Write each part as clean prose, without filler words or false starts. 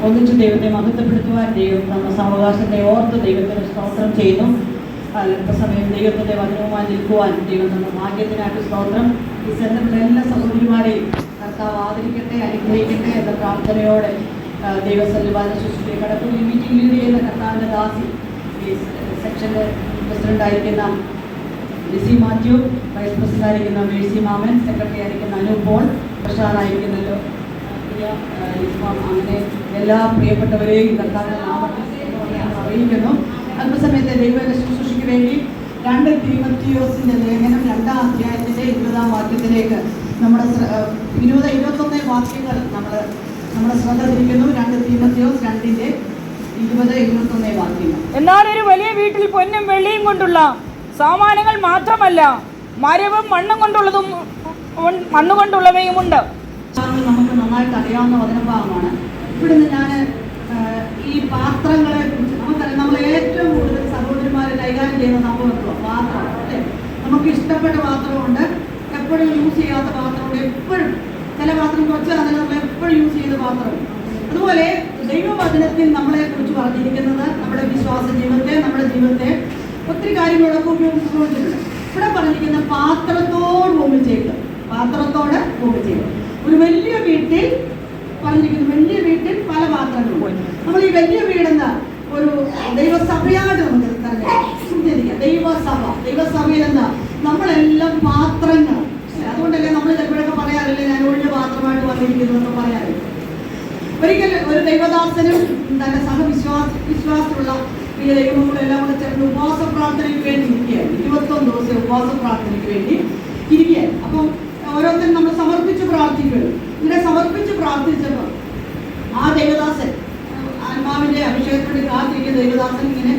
ഒന്നിച്ച് ദൈവത്തെ മഹത്വപ്പെടുത്തുവാൻ ദൈവം നമ്മുടെ സാവകാശത്തെ ഓർത്ത് ദൈവത്തിന് സ്തോത്രം ചെയ്യുന്നു. അല്പസമയം ദൈവത്തിൻ്റെ വചനവുമായി നിൽക്കുവാൻ ദൈവം നമ്മുടെ ഭാഗ്യത്തിനായിട്ട് സ്തോത്രം. ഈ സെൻ്ററിലെ എല്ലാ സഹോദരിമാരെയും കർത്താവ് ആദരിക്കട്ടെ, അനുഗ്രഹിക്കട്ടെ എന്ന പ്രാർത്ഥനയോടെ ദൈവസന്നിധാന ശുശ്രൂഷയെ കടക്കും. ഈ മീറ്റിംഗ് ലീഡ് ചെയ്യുന്ന കർത്താവിൻ്റെ ദാസി, ഈ സെക്ഷൻ്റെ പ്രസിഡൻ്റായിരിക്കുന്ന ലിസി മാത്യു, വൈസ് പ്രസിഡൻ്റായിരിക്കുന്ന മേഴ്സി മാമൻ, സെക്രട്ടറി ആയിരിക്കുന്ന അനു പോൾ, പ്രഷാറായിരിക്കുന്നല്ലോ അങ്ങനെ എല്ലാ പ്രിയപ്പെട്ടവരെയും കർത്താവിനെ അറിയിക്കുന്നു. അല്പസമയത്തെ ദൈവത്തിന്റെ ശുശ്രൂഷയ്ക്ക് വേണ്ടി 2 തീമോഥെയോസിന്റെ ലേഖനം 2-ാം അധ്യായത്തിന്റെ 20-ാം വാക്യത്തിലേക്ക് നമ്മുടെ 20-21 വാക്യങ്ങൾ നമ്മുടെ ശ്രദ്ധ തിരിക്കുന്നു. 2 തീമോഥെയോസ് 2-ന്റെ 20-21 വാക്യങ്ങൾ. എന്നാൽ ഒരു വലിയ വീട്ടിൽ പൊന്നും വെള്ളിയും കൊണ്ടുള്ള സാമാനങ്ങൾ മാത്രമല്ല, മരവും മണ്ണുകൊണ്ടുള്ളവയുമുണ്ട്. നമുക്ക് നന്നായിട്ട് അറിയാവുന്ന വചനഭാഗമാണ്. ഇവിടുന്ന് ഞാൻ ഈ പാത്രങ്ങളെ കുറിച്ച് നമുക്കറിയാം. നമ്മൾ ഏറ്റവും കൂടുതൽ സഹോദരിമാരെ കൈകാര്യം ചെയ്യുന്ന സംഭവങ്ങളോ പാത്രം അല്ലേ. നമുക്ക് ഇഷ്ടപ്പെട്ട പാത്രമുണ്ട്, എപ്പോഴും യൂസ് ചെയ്യാത്ത പാത്രമുണ്ട്, എപ്പോഴും ചില പാത്രം കുറച്ച് അതിൽ നമ്മൾ എപ്പോഴും യൂസ് ചെയ്യുന്ന പാത്രമുണ്ട്. അതുപോലെ ദൈവവചനത്തിൽ നമ്മളെ കുറിച്ച് പറഞ്ഞിരിക്കുന്നത് നമ്മുടെ വിശ്വാസ ജീവിതത്തെ, നമ്മുടെ ജീവിതത്തെ ഒത്തിരി കാര്യങ്ങളൊക്കെ ഉപയോഗിച്ചുകൊണ്ടിട്ടുണ്ട്. ഇവിടെ പറഞ്ഞിരിക്കുന്ന പാത്രത്തോട് ഉപമിച്ചേക്കും, പാത്രത്തോട് ഉപമിച്ചേക്കും. ഒരു വലിയ വീട്ടിൽ പറഞ്ഞിരിക്കുന്നു, വലിയ വീട്ടിൽ പല പാത്രങ്ങളും. നമ്മൾ ഈ വലിയ വീടെന്ന ഒരു ദൈവസഭയായിട്ട് നമുക്ക് ചിന്തിക്കാം. ദൈവസഭയിൽ എന്താ നമ്മളെല്ലാം പാത്രങ്ങൾ. അതുകൊണ്ടല്ലേ നമ്മൾ ചിലപ്പോഴൊക്കെ പറയാറില്ലേ, ഞാൻ ഒഴിഞ്ഞ പാത്രമായിട്ട് വന്നിരിക്കുന്നു എന്ന് പറയാറില്ല. ഒരിക്കൽ ഒരു ദൈവദാസനും തന്റെ വിശ്വാസമുള്ള ഈ ദൈവങ്ങളെല്ലാം കൂടെ ചേർന്ന് ഉപവാസ പ്രാർത്ഥനയ്ക്ക് വേണ്ടി ഇരിക്കുകയാണ്. 21 ദിവസം ഉപവാസ പ്രാർത്ഥനയ്ക്ക് വേണ്ടി ഇരിക്കുകയാണ്. അപ്പം ഓരോരുത്തരും നമ്മൾ സമർപ്പിച്ച് പ്രാർത്ഥിക്കുകയാണ്. ഇങ്ങനെ സമർപ്പിച്ച് പ്രാർത്ഥിച്ചപ്പോൾ ആ ദൈവദാസൻ, ആത്മാവിന്റെ അഭിഷേകത്തിന് കാത്തിരിക്കുന്ന ദൈവദാസൻ ഇങ്ങനെ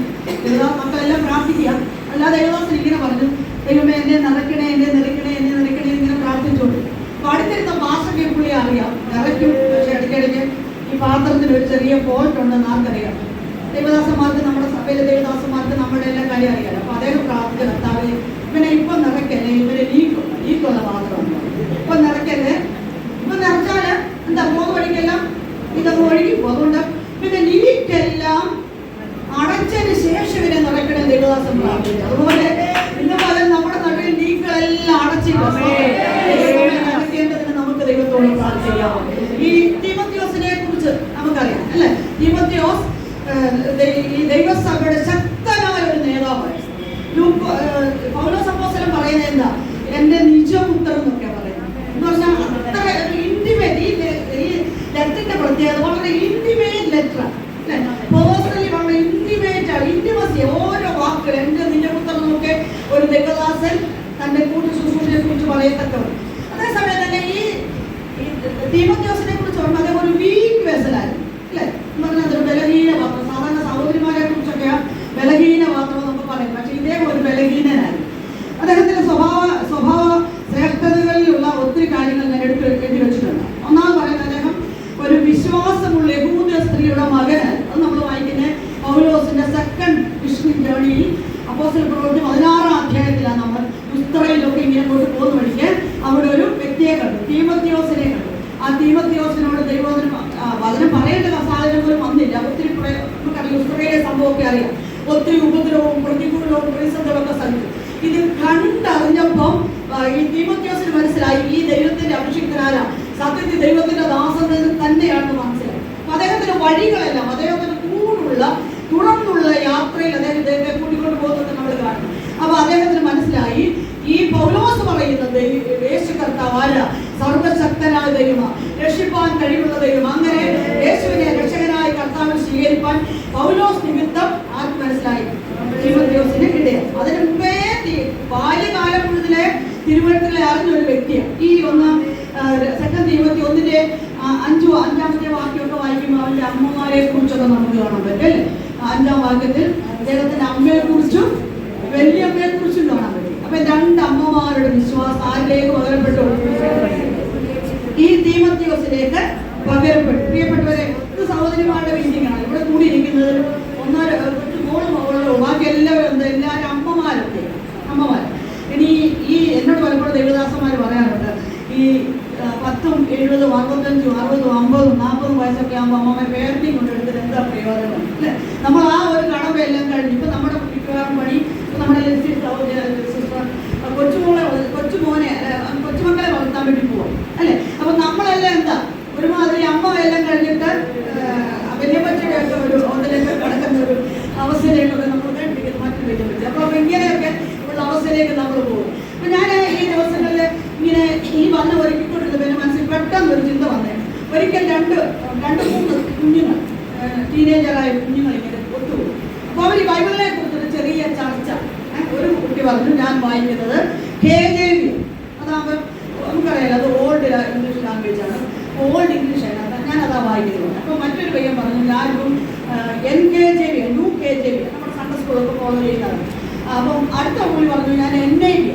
മക്കളെല്ലാം പ്രാർത്ഥിക്കുക. എല്ലാ ദൈവദാസൻ ഇങ്ങനെ പറഞ്ഞു, ദൈവമേ എന്നെ നിറയ്ക്കണേ, എന്നെ നിറയ്ക്കണേ, എന്നെ നിറയ്ക്കണേ ഇങ്ങനെ പ്രാർത്ഥിച്ചോണ്ട്. അപ്പൊ അടുത്തിരുന്ന ഭാഷയ്ക്ക് പുള്ളി അറിയാം, നിറയ്ക്കും. പക്ഷെ ഇടയ്ക്കിടയ്ക്ക് ഈ പാത്രത്തിന് ഒരു ചെറിയ ഫോൾട്ട് ഉണ്ടെന്ന് ആർക്കറിയാം? ദൈവദാസന്മാർക്ക്, നമ്മുടെ സഭയിലെ ദൈവദാസന്മാർക്ക് നമ്മുടെ എല്ലാ കാര്യം അറിയാം. അപ്പൊ അദ്ദേഹം പ്രാർത്ഥിച്ച കർത്താവേ, ഇവനെ ഇപ്പം നിറയ്ക്കല്ലേ, ഇവനെ ലീക്കുള്ള പാത്രമുണ്ട്, ഇപ്പം നിറയ്ക്കല്ലേ. ഇപ്പം നിറച്ചാല് എന്താ പോകുന്ന വഴിക്കെല്ലാം ഇതൊക്കെ ഒഴുകി പോകുന്നുണ്ട്. പിന്നെ ലീക്കെല്ലാം അടച്ചതിന് ശേഷം ഇവരെ നിറയ്ക്കണേ ദൈവദാസൻ പ്രാർത്ഥിച്ചു. അതുപോലെ ഇന്നുപോലെ നമ്മുടെ നാട്ടിൽ ലീക്കുകളെല്ലാം അടച്ചിടേണ്ടതിന് നമുക്ക് ദൈവത്തോട് പ്രാർത്ഥിക്കാം. ഈ തീമോഥെയോസിനെ കുറിച്ച് നമുക്കറിയാം അല്ലെ. തീമോഥെയോസ് ഈ ദൈവസഭയുടെ ശക്തനായ ഒരു നേതാവാണ്. പൗലോസ് അപ്പോസ്തലൻ പറയുന്നത് എന്താ, എന്റെ നിജപുത്രൻ എന്നൊക്കെ പറയുന്നത്. എന്ന് പറഞ്ഞാൽ അത്ര ഇന്റിമേറ്റ്, ഈ ലെറ്ററിന്റെ പ്രത്യേകത വളരെ ഇന്റിമേറ്റ് ലെറ്ററാണ് അല്ലെ. പേഴ്സണലി വളരെ ഇന്റിമേറ്റ് ആണ്, ഇന്റിമസി. ഓരോ വാക്കുകൾ എന്റെ നിജപുത്രൻ എന്നൊക്കെ ഒരു ദൈവദാസൻ തന്റെ കൂട്ടു ശുശ്രൂഷയെ കുറിച്ച് പറയത്തക്കവർ. അതേസമയം തന്നെ ഈ തീമോഥെയോസിനെ കുറിച്ച് പറയുമ്പോൾ അദ്ദേഹം ഒരു വീക്ക് വെസലായിരുന്നു അല്ലെ. എന്ന് പറഞ്ഞാൽ അതൊരു ബലഹീന പാത്രം. സാധാരണ സഹോദരിമാരെ കുറിച്ചൊക്കെ ബലഹീന പാത്രം എന്നൊക്കെ പറയും. പക്ഷെ ഇദ്ദേഹം ഒരു ബലഹീനനായിരുന്നു. അദ്ദേഹത്തിന്റെ സ്വഭാവ ശ്രേഷ്ഠതകളിലുള്ള ഒത്തിരി കാര്യങ്ങൾ ഞാൻ എഴുതി വെച്ചിട്ടുണ്ട്. ഒന്നാമത് പറയുന്നത്, അദ്ദേഹം ഒരു വിശ്വാസമുള്ള യഹൂദ സ്ത്രീയുടെ മകനാണ്. അത് നമ്മൾ വായിക്കുന്ന പൗലോസിന്റെ സെക്കൻഡ് മിഷണറി ജേർണിയിൽ അപ്പോസ്തല പ്രവൃത്തി 16-ാം അധ്യായത്തിലാണ്. നമ്മൾ ഉസ്ത്രയിലൊക്കെ ഇങ്ങനെ പോകുന്ന വഴിക്ക് അവിടെ ഒരു വ്യക്തിയെ കണ്ടു, തീമോഥെയോസിനെ കണ്ടു. ആ തീമോഥെയോസിനോട് ദൈവവചനം പറയേണ്ട സാഹചര്യം പോലും വന്നില്ല. ഒത്തിരി നമുക്കറിയാം, ഉസ്ത്രയിലെ സംഭവമൊക്കെ അറിയാം. ഒത്തിരി ഉപദ്രവവും പ്രതികൂലവും പ്രതിസന്ധികളൊക്കെ സഹിച്ചു. ഇത് കണ്ടറിഞ്ഞപ്പം ഈ തീമോഥെയോസിന് മനസ്സിലായി, ഈ ദൈവത്തിന്റെ അഭിഷിക്തനായ സത്യത്തിൽ ദൈവത്തിന്റെ ദാസൻ തന്നെയാണെന്ന് മനസ്സിലായി. അപ്പൊ അദ്ദേഹത്തിന്റെ വഴികളെല്ലാം, അദ്ദേഹത്തിന് തുടർന്നുള്ള യാത്രയിൽ അദ്ദേഹത്തെ കൂട്ടിക്കൊണ്ട് പോകുന്നത് നമ്മൾ കാണും. അപ്പൊ അദ്ദേഹത്തിന് മനസ്സിലായി, ഈ പൗലോസ് പറയുന്നത് യേശു കർത്താവല്ല, സർവശക്തനായ ദൈവമാണ്, രക്ഷിപ്പാൻ കഴിവുള്ള ദൈവം. അങ്ങനെ യേശുവിനെ രക്ഷകനായ കർത്താവിനെ സ്വീകരിപ്പാൻ പൗലോസ് നിമിത്തം ആർക്ക് മനസ്സിലായി? തീമോഥെയോസിന് ഇടയായി. അതിന് മുമ്പേ ബാല്യകാലം മുതലേ തിരുവഴുത്തിലെ അറിഞ്ഞൊരു വ്യക്തിയാണ്. ഈ 2 തീമോത്തി 1-ന്റെ 5-ാമത്തെ വാക്യമൊക്കെ വായിക്കുമ്പോൾ അവന്റെ അമ്മമാരെ കുറിച്ചൊക്കെ നമുക്ക് കാണാൻ പറ്റും അല്ലേ. 5-ാം വാക്യത്തിൽ അദ്ദേഹത്തിന്റെ അമ്മയെ കുറിച്ചും വലിയമ്മയെ കുറിച്ചും കാണാൻ പറ്റും. അപ്പൊ 2 അമ്മമാരുടെ വിശ്വാസം ആരിലേക്ക് പകരപ്പെട്ടു? ഈ തീമോഥെയോസിലേക്ക് പകരപ്പെട്ടു. പ്രിയപ്പെട്ടവരെ, ഇത് സഹോദരിമാരുടെ മീറ്റിംഗ് ആണ്. ഇവിടെ കൂടിയിരിക്കുന്നത് 1-2 മോളുള്ളൂ, ബാക്കി എല്ലാവരും അമ്മമാരൊക്കെ അമ്മമാർ. ഇനി ഈ എന്നോട് പലപ്പോഴും ദേവദാസന്മാർ പറയാറുണ്ട്, ഈ 10, 70, 65, 60, 50, 40 വയസ്സൊക്കെ ആകുമ്പോൾ അമ്മമാർ പേരന്റിങ് കൊണ്ടെടുത്തിട്ട് എന്താ പ്രയോജനം അല്ലേ? നമ്മൾ ആ ഒരു കടമയെല്ലാം കഴിഞ്ഞ് ഇപ്പം നമ്മുടെ മിക്കവാറും പണി നമ്മുടെ സിസ്റ്റർ കൊച്ചുമക്കളെ വളർത്താൻ വേണ്ടി പോവാം അല്ലേ? അപ്പം നമ്മളെല്ലാം എന്താ ഒരുമാതിരി അമ്മ എല്ലാം കഴിഞ്ഞിട്ട് വലിയപ്പച്ചയുടെയൊക്കെ ഒരു ഹോട്ടലിലേക്ക് കിടക്കുന്ന ഒരു അവസ്ഥയിലേക്കൊക്കെ നമ്മൾ കണ്ടിരിക്കുന്നത് മറ്റു വലിയ. അപ്പോൾ ഇങ്ങനെയൊക്കെ ഉള്ള അവസ്ഥയിലേക്ക് നമ്മൾ പോകും. അപ്പം ഞാൻ ഈ ദിവസങ്ങളിൽ ഇങ്ങനെ ഈ വന്ന് ഒരുക്കിക്കൊണ്ടിരുന്ന എൻ്റെ മനസ്സിൽ പെട്ടെന്ന് ഒരു ചിന്ത വന്നേ. ഒരിക്കൽ രണ്ട് മൂന്ന് കുഞ്ഞുങ്ങൾ, ടീനേജറായ കുഞ്ഞുങ്ങൾ ഇങ്ങനെ ഒത്തുപോകും. അപ്പോൾ അവർ ബൈബിളിനെ കുറിച്ചൊരു ചെറിയ ചർച്ച. ഒരു കുട്ടി പറഞ്ഞു, ഞാൻ വായിക്കുന്നത് KJV, അതാകുമ്പോൾ നമുക്കറിയാലോ അത് ഓൾഡ് ഇംഗ്ലീഷ് ലാംഗ്വേജാണ്, ഓൾഡ് ഇംഗ്ലീഷ് ആണ്, ഞാനതാ വായിക്കുന്നത്. അപ്പോൾ മറ്റൊരു പയ്യൻ പറഞ്ഞു, ഞാനൊരു NKJV, ന്യൂ KJV, നമ്മുടെ സൺഡേ സ്കൂളൊക്കെ ഫോളോ ചെയ്യുന്നതാണ്. അപ്പം അടുത്ത പുള്ളി പറഞ്ഞു, ഞാൻ NIV,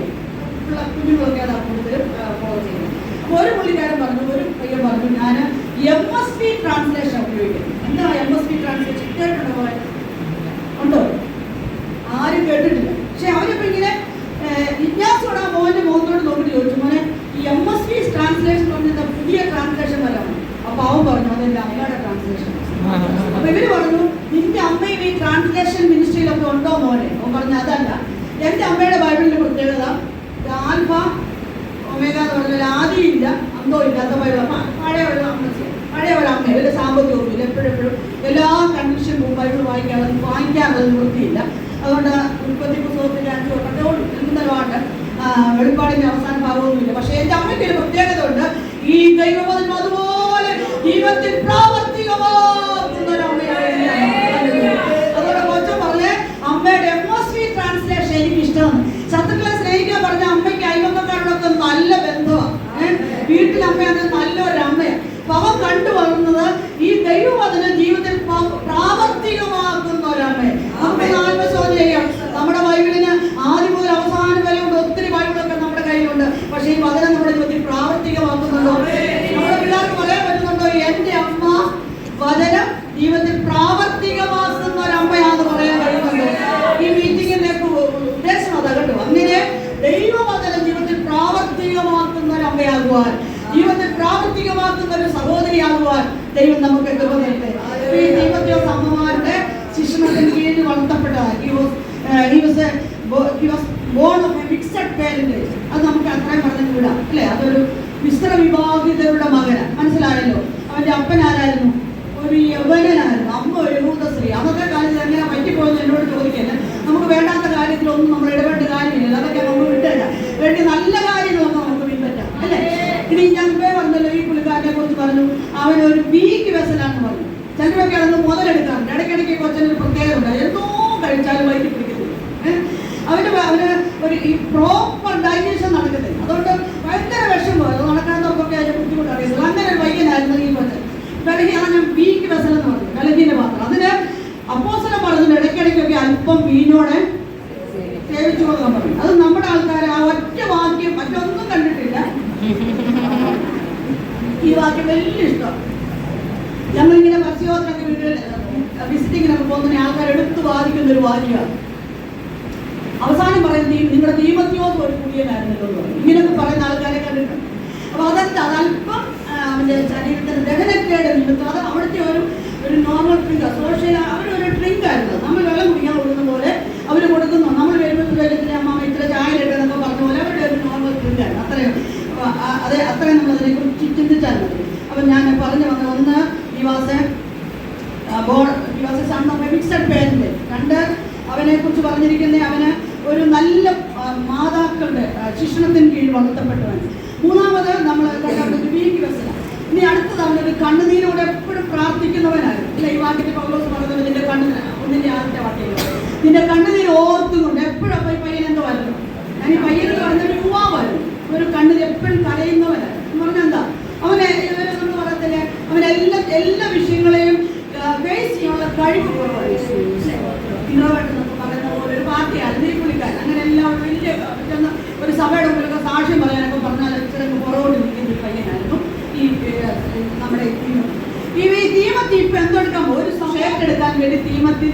കുഞ്ഞുങ്ങളൊക്കെ അതാ കൂടുതലും ഫോളോ ചെയ്യുന്നത്. അപ്പോൾ ഒരു പുള്ളിക്കാരൻ പറഞ്ഞു, ഒരു പയ്യൻ പറഞ്ഞു, ഞാൻ MSP ട്രാൻസ്ലേഷൻ ഉപയോഗിക്കുന്നു. എന്താ MSP ട്രാൻസ്ലേഷൻ കേട്ടിട്ടുണ്ടോ? ഉണ്ടോ? ആരും കേട്ടിട്ടില്ല. പക്ഷെ അവരിപ്പോൾ ഇങ്ങനെ ജിജ്ഞാസോടെ ആ മോൻ്റെ മുഖത്തോട് നോക്കിയിട്ട് ചോദിച്ചു, മോനെ ഈ MSP ട്രാൻസ്ലേഷൻ പറഞ്ഞ പുതിയ ട്രാൻസ്ലേഷൻ വരാണ്. അപ്പോൾ അവൻ പറഞ്ഞു, അതെൻ്റെ അമ്മയുടെ ട്രാൻസ്ലേഷൻ. അപ്പോൾ ഇവർ പറഞ്ഞു, നിന്റെ അമ്മയും ഈ ട്രാൻസ്ലേഷൻ മിനിസ്ട്രിയിലൊക്കെ ഉണ്ടോ മോനെ? അവൻ പറഞ്ഞു, അതല്ല, എൻ്റെ അമ്മയുടെ ബൈബിളിൻ്റെ പ്രത്യേകത ആൽഫ ഒമേഗ എന്ന് പറഞ്ഞാൽ ആദിയില്ല അന്തോ ഇല്ലാത്ത ബൈബിൾ. പഴയ ഒരു അമ്മ, ഇവരുടെ സാമ്പത്തികമൊന്നുമില്ല, എപ്പോഴെപ്പോഴും എല്ലാ കണ്ടീഷനും ബൈബിൾ വാങ്ങിക്കാനുള്ളത് വൃത്തിയില്ല. അതുകൊണ്ട് ഉൽപ്പത്തി പുസ്തകത്തിൻ്റെ 5 കണ്ടോളൂ എന്നതാണ് വെളിപ്പാടിൻ്റെ അവസാന ഭാഗമൊന്നുമില്ല. പക്ഷേ എൻ്റെ അമ്മയ്ക്ക് ഒരു പ്രത്യേകത ഉണ്ട്, ഈ ദൈവവചനം അതുപോലെ ജീവിതത്തിൽ പ്രാവർത്തികമാക്കുന്ന ഒരു അമ്മയാണ്. അതുകൊണ്ട് കൊച്ചൻ പറഞ്ഞേ, അമ്മയുടെ MSP ട്രാൻസ്ലേഷൻ എനിക്ക് ഇഷ്ടമാണ്. ശത്രുക്കളെ സ്നേഹിക്കാൻ പറഞ്ഞ അമ്മയ്ക്ക് അയൽവക്കക്കാരോടൊക്കെ നല്ല ബന്ധമാണ്. വീട്ടിൽ അമ്മയാണ് നല്ലൊരു അമ്മയാണ്. അവൻ കണ്ടു വളർന്നത് ഈ ദൈവവചനം ജീവിതത്തിൽ പ്രാവർത്തികമാക്കുന്ന ഒരമ്മയെ. നമുക്ക് ആത്മശോധന ചെയ്യാം. നമ്മുടെ ബൈബിളിന് ആദ്യം മുതൽ അവസാനം വരെ ഉണ്ട്, ഒത്തിരി ബൈബിളൊക്കെ നമ്മുടെ കയ്യിലുണ്ട്. പക്ഷേ ഈ വചനം നമ്മുടെ ജീവിതത്തിൽ പ്രാവർത്തികമാക്കുന്നുണ്ടോ? നമ്മുടെ പിള്ളേർക്ക് പറയാൻ പറ്റുന്നുണ്ടോ, എൻ്റെ അമ്മ വചനം ജീവിതത്തിൽ പ്രാവർത്തികമാക്കുന്ന ഒരമ്മയാണെന്ന് പറയാൻ കഴിയുന്നുണ്ടോ? ഈ മീറ്റിങ്ങിന്റെ ഉദ്ദേശം അതാ കേട്ടോ. അങ്ങനെ ദൈവവചനം ജീവിതത്തിൽ പ്രാവർത്തികമാക്കുന്ന ഒരു അമ്മയാകുവാൻ, ജീവിതത്തിൽ പ്രാവർത്തികമാക്കുന്ന ഒരു സഹോദരിയാകുവാൻ ദൈവം നമുക്ക് കൃപ തരട്ടെ. ഈ ദൈവത്തിലുള്ള അമ്മമാരുടെ ശിക്ഷണത്തിന് കീഴിൽ വളർത്തപ്പെട്ടതാണ്. അത് നമുക്ക് അത്രയും പറഞ്ഞുകൂടാ അല്ലേ? അതൊരു മിശ്ര വിവാഹിതരുടെ മകനാണ്. മനസ്സിലായല്ലോ? അവന്റെ അപ്പൻ ആരായിരുന്നു? ഒരു യൗവനനായിരുന്നു. അമ്മ ഒരു യഹൂദസ്ത്രീ. അന്നത്തെ കാലത്ത് എങ്ങനെ പറ്റിപ്പോയെന്ന് എന്നോട് ചോദിക്കല്ലേ. നമുക്ക് വേണ്ടാത്ത കാര്യത്തിലൊന്നും നമ്മൾ ഇടപെട്ട കാര്യമില്ല. അതൊക്കെ നമുക്ക് വിട്ടല്ല. വേണ്ടി നല്ല കാര്യങ്ങളൊക്കെ നമുക്ക് പിൻപറ്റാം അല്ലേ? ഇനി ഞാൻ പറഞ്ഞല്ലോ, ഈ പുള്ളിക്കാരനെ കുറിച്ച് പറഞ്ഞു, അവനൊരു വീക്ക് വെസലാണെന്ന് പറഞ്ഞു. ചിലരൊക്കെ അതൊന്ന് മുതലെടുക്കാറുണ്ട്. ഇടയ്ക്കിടയ്ക്ക് കൊച്ചനൊരു പ്രത്യേകത ഉണ്ട്, എന്തോ കഴിച്ചാലും വയറ്റി പിടിക്കുന്നില്ല. അവന് ഒരു ഈ പ്രോപ്പർ ഡൈജഷൻ നടക്കുന്നില്ല. അതുകൊണ്ട് ഭയങ്കര വിഷമം. അത് നടക്കാത്തവർക്കൊക്കെ അതിന്റെ ബുദ്ധിമുട്ട് അറിയുന്നത്. അങ്ങനെ ഒരു വൈകനായിരുന്നു ഈ കൊച്ചൻ. ബലഹീന വീക്ക് വെസൽ എന്ന് പറഞ്ഞു, ബലഹീന പാത്രം. അതിന് അപ്പോസ്തലൻ പറഞ്ഞു, ഇടയ്ക്കിടയ്ക്കൊക്കെ അല്പം വീഞ്ഞോടെ സേവിച്ചു കൊടുക്കാൻ പറഞ്ഞു. അത് നമ്മുടെ ആൾക്കാർ ആ ഒറ്റ വാക്യം മറ്റൊന്നും കണ്ടിട്ടില്ല. ഈ വാക്യം വലിയ ഇഷ്ടം. ഞങ്ങളിങ്ങനെ പരിശോധനൊക്കെ വീട്ടിൽ വിസിറ്റിങ്ങിനൊക്കെ പോകുന്ന ആൾക്കാർ എടുത്ത് വാദിക്കുന്ന ഒരു വാക്യമാണ്. അവസാനം പറയുന്നത്, നിങ്ങളുടെ ദീപത്യോസ് ഒരു കുടിയനായിരുന്നല്ലോ എന്ന് പറയും. ഇങ്ങനെയൊക്കെ പറയുന്ന ആൾക്കാരെ കണ്ടിട്ടുണ്ട്. അപ്പോൾ അതെന്താ, അതല്പം അവൻ്റെ ശരീരത്തിന് ദഹനക്കേട് നിമിത്തം. അത് അവിടുത്തെ ഒരു നോർമൽ ഡ്രിങ്ക്, സോഷ്യൽ അവരൊരു ഡ്രിങ്ക് ആയിരുന്നു. നമ്മൾ വെള്ളം കുടിക്കാൻ കൊടുക്കുന്ന പോലെ അവർ കൊടുക്കുന്നു. നമ്മൾ വരുമ്പോഴത്തേക്ക് അമ്മ ഇത്ര ചായയിലിട്ടെന്നൊക്കെ പറഞ്ഞ പോലെ അവരുടെ ഒരു നോർമൽ ഡ്രിങ്ക് ആയിരുന്നു. അത്രയും നമ്മൾ അതിനെക്കുറിച്ച് ചിന്തിച്ചാൽ മതി. അപ്പം ഞാൻ പറഞ്ഞു വന്ന ഒന്ന്, son of A mixed parent. 2, അവനെ കുറിച്ച് പറഞ്ഞിരിക്കുന്നത് അവന് ഒരു നല്ല മാതാക്കളുടെ ശിക്ഷണത്തിന് കീഴിൽ വളർത്തപ്പെട്ടവൻ. 3ാമത് നമ്മൾ വീക്ക് വെസല. ഇനി അടുത്തത് അവനൊരു കണ്ണുനീരോടെ എപ്പോഴും പ്രാർത്ഥിക്കുന്നവനായിരുന്നു. ഇല്ല, ഈ വാക്യത്തിൽ പൗലോസ് പറയുന്നത് നിന്റെ ഒന്നിന്റെ ആദ്യത്തെ വാക്യങ്ങൾ, നിന്റെ കണ്ണുനീര് ഓർത്തുകൊണ്ട് എപ്പോഴും. അപ്പോൾ ഈ പയ്യൻ എന്തോ വരുന്നു, ഞാൻ ഈ പയ്യൻ പറഞ്ഞൊരു യുവാവായിരുന്നു. ഒരു കണ്ണിൽ എപ്പോഴും കരയുന്നവനായിരുന്നു. എന്ന് പറഞ്ഞാൽ എന്താ, അവനെ നമ്മൾ പറയത്തില്ലേ, അവനെല്ലാ വിഷയങ്ങളെയും ഫേസ് ചെയ്യാനുള്ള കഴിവ് കുറവായിരുന്നു. ഇന്നോവേട്ടെന്നൊക്കെ പറയുന്ന പോലെ ഒരു പാർട്ടിയാണ് ഈ പുള്ളിക്കാരൻ. അങ്ങനെ എല്ലാം വലിയ ഒരു സഭയുടെ മുമ്പിലൊക്കെ സാക്ഷ്യം പറയാനൊക്കെ പറഞ്ഞാൽ ചിലപ്പോൾ പുറകോട്ട് നിൽക്കുന്ന ഒരു പയ്യനായിരുന്നു ഈ നമ്മുടെ ഈ തീമത്തി. ഇപ്പം എന്തെടുക്കാൻ ഒരു ഏറ്റെടുക്കാൻ വേണ്ടി തീമത്തി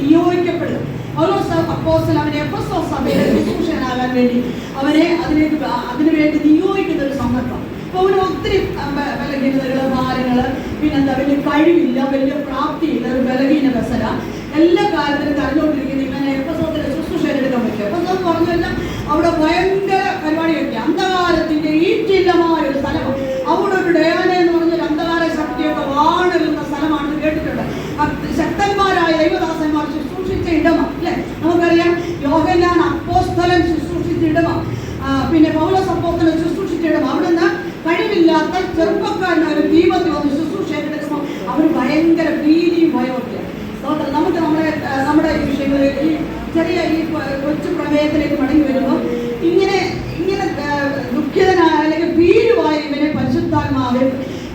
നിയോഗിക്കപ്പെടുക. ഓരോ അപ്പോസ്തലൻ അവനെ എഫെസോസ് സഭയുടെ ശുശ്രൂഷകനാകാൻ വേണ്ടി അവനെ അതിനുവേണ്ടി നിയോഗിക്കുന്ന ഒരു സന്ദർഭം. പൗലോസ് ഒത്തിരി ബലഹീനതകള്, ഭാരങ്ങള്, പിന്നെന്താ വലിയ കഴിവില്ല, വലിയ പ്രാപ്തിയില്ല, ഒരു ബലഹീന വസല, എല്ലാ കാര്യത്തിലും കണ്ടുകൊണ്ടിരിക്കുന്ന ഇങ്ങനെ എപ്പസോത്തിലെ ശുശ്രൂഷ എടുക്കാൻ പറ്റും. എപ്പസോത്ത് പറഞ്ഞല്ല അവിടെ ഭയങ്കര പരിപാടിയൊക്കെ, അന്ധകാരത്തിന്റെ ഈറ്റില്ലമായ ഒരു സ്ഥലമാണ്. അവിടെ ഒരു ഡയാന എന്ന് പറഞ്ഞൊരു അന്ധകാര ശക്തിയൊക്കെ വാണിരുന്ന സ്ഥലമാണെന്ന് കേട്ടിട്ടുണ്ട്. ശക്തന്മാരായ ദൈവദാസന്മാർ ശുശ്രൂഷിച്ച ഇടമാണ് അല്ലെ. നമുക്കറിയാം യോഹന്നാൻ അപ്പോസ്തലൻ ശുശ്രൂഷിച്ച ഇടമാണ്, പിന്നെ പൗലോസ് അപ്പോസ്തലൻ ശുശ്രൂഷിച്ച ഇടമാണ്. അവിടെ നിന്ന് കഴിവില്ലാത്ത ചെറുപ്പക്കാരനായ ഒരു ദീപത്തിൽ വന്ന് ശുശ്രൂഷ എടുക്കുമ്പോൾ അവർ ഭയങ്കര ഭീതിയും ഭയമൊക്കെയാണ്. നമുക്ക് നമ്മുടെ ഈ വിഷയങ്ങളിലേക്ക് ഈ ചെറിയ ഈ കൊച്ചു പ്രമേയത്തിലേക്ക് മടങ്ങി വരുമ്പോൾ ഇങ്ങനെ ദുഃഖിതനായ അല്ലെങ്കിൽ ഭീരുവായ ഇവനെ